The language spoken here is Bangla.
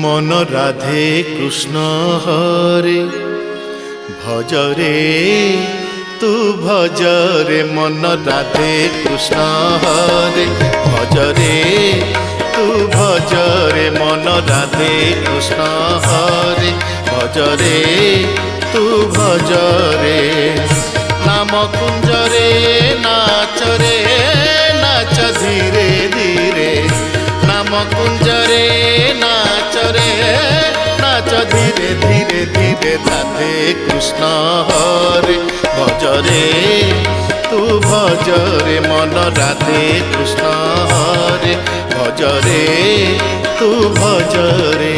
মন রাধে কৃষ্ণ হরে ভজরে তু ভজরে মন রাধে কৃষ্ণ হরে ভজরে তু ভজরে মন রাধে কৃষ্ণ হরে ভজরে তু ভজরে নাম কুঞ্জরে নাচরে নাচ ধীরে ধীরে নাম কুঞ্জরে নাচরে নাচ ধীরে ধীরে ধীরে রাধে কৃষ্ণ হরে ভজরে তু ভজরে মন রাধে কৃষ্ণ হরে ভজরে তু ভজরে।